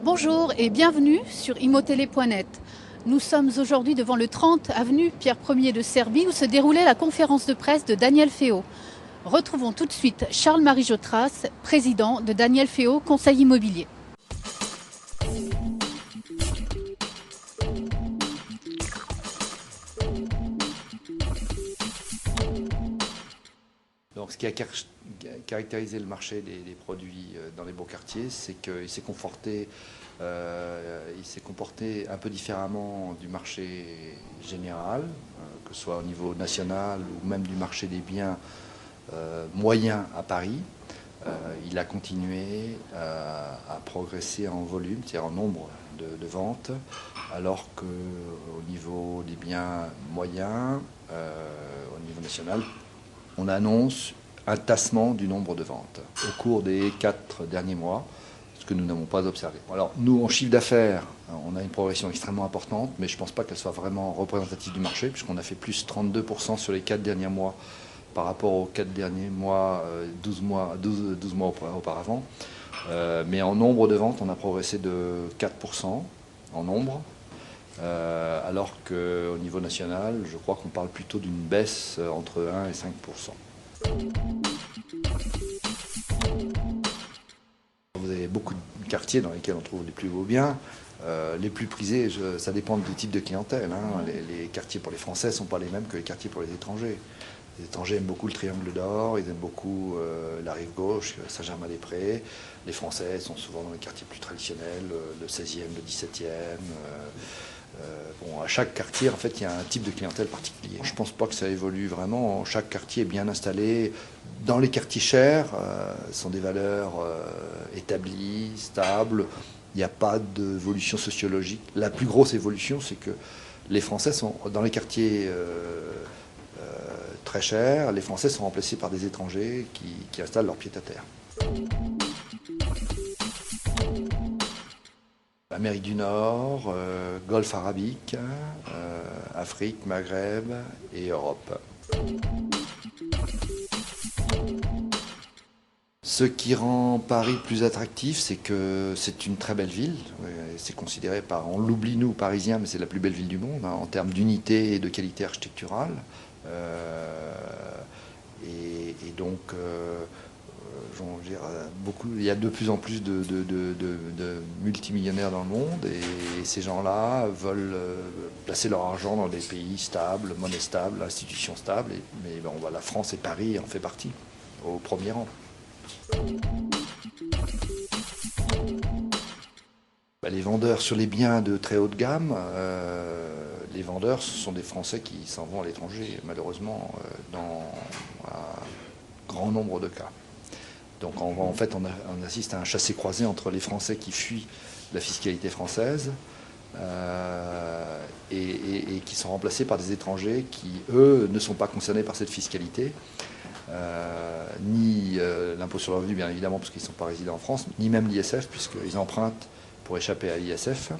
Bonjour et bienvenue sur imotélé.net. Nous sommes aujourd'hui devant le 30 avenue Pierre Ier de Serbie où se déroulait la conférence de presse de Daniel Féault. Retrouvons tout de suite Charles-Marie Jotras, président de Daniel Féault Conseil Immobilier. Donc, ce qui a caractérisé le marché des produits dans les beaux quartiers, c'est qu'il s'est comporté un peu différemment du marché général, que ce soit au niveau national ou même du marché des biens moyens à Paris. Il a continué à progresser en volume, c'est-à-dire en nombre de ventes, alors qu'au niveau des biens moyens, au niveau national, on annonce un tassement du nombre de ventes au cours des 4 derniers mois, ce que nous n'avons pas observé. Alors nous, en chiffre d'affaires, on a une progression extrêmement importante, mais je ne pense pas qu'elle soit vraiment représentative du marché, puisqu'on a fait plus 32% sur les 4 derniers mois par rapport aux 4 derniers mois, 12 mois auparavant. Mais en nombre de ventes, on a progressé de 4% en nombre. Alors qu'au niveau national, je crois qu'on parle plutôt d'une baisse entre 1 et 5%. Vous avez beaucoup de quartiers dans lesquels on trouve les plus beaux biens. Les plus prisés, ça dépend du type de clientèle. Les quartiers pour les Français ne sont pas les mêmes que les quartiers pour les étrangers. Les étrangers aiment beaucoup le Triangle d'Or, ils aiment beaucoup la rive gauche, Saint-Germain-des-Prés. Les Français sont souvent dans les quartiers plus traditionnels, le 16e, le 17e. À chaque quartier, en fait, il y a un type de clientèle particulier. Je ne pense pas que ça évolue vraiment. Chaque quartier est bien installé. Dans les quartiers chers, ce sont des valeurs établies, stables. Il n'y a pas d'évolution sociologique. La plus grosse évolution, c'est que les Français sont dans les quartiers très chers. Les Français sont remplacés par des étrangers qui installent leur pied-à-terre. Amérique du Nord, Golfe arabique, Afrique, Maghreb et Europe. Ce qui rend Paris plus attractif, c'est que c'est une très belle ville. C'est considéré on l'oublie nous, Parisiens, mais c'est la plus belle ville du monde en termes d'unité et de qualité architecturale. Et donc, il y a de plus en plus de multimillionnaires dans le monde et ces gens-là veulent placer leur argent dans des pays stables, monnaie stable, institutions stables. Mais la France et Paris en fait partie, au premier rang. Les vendeurs sur les biens de très haute gamme, les vendeurs, ce sont des Français qui s'en vont à l'étranger, malheureusement, dans un grand nombre de cas. Donc on assiste à un chassé-croisé entre les Français qui fuient la fiscalité française et qui sont remplacés par des étrangers qui, eux, ne sont pas concernés par cette fiscalité, ni l'impôt sur le revenu, bien évidemment, parce qu'ils ne sont pas résidents en France, ni même l'ISF, puisqu'ils empruntent pour échapper à l'ISF.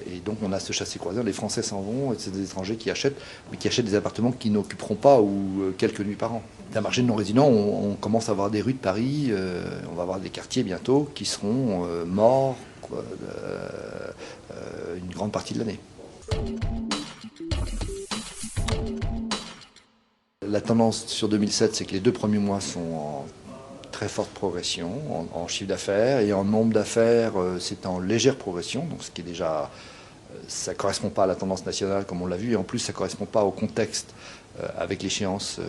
Et donc on a ce chassé-croisé, les Français s'en vont, et c'est des étrangers qui achètent, mais qui achètent des appartements qu'ils n'occuperont pas ou quelques nuits par an. D'un marché de non-résidents, on commence à avoir des rues de Paris, on va avoir des quartiers bientôt qui seront morts une grande partie de l'année. La tendance sur 2007, c'est que les 2 premiers mois sont en très forte progression en chiffre d'affaires et en nombre d'affaires, c'est en légère progression, donc ce qui est déjà, ça ne correspond pas à la tendance nationale comme on l'a vu, et en plus ça ne correspond pas au contexte avec l'échéance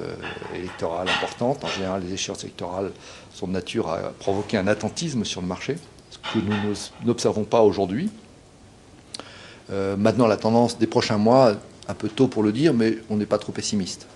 électorale importante. En général, les échéances électorales sont de nature à provoquer un attentisme sur le marché, ce que nous n'observons pas aujourd'hui. Maintenant, la tendance des prochains mois, un peu tôt pour le dire, mais on n'est pas trop pessimiste.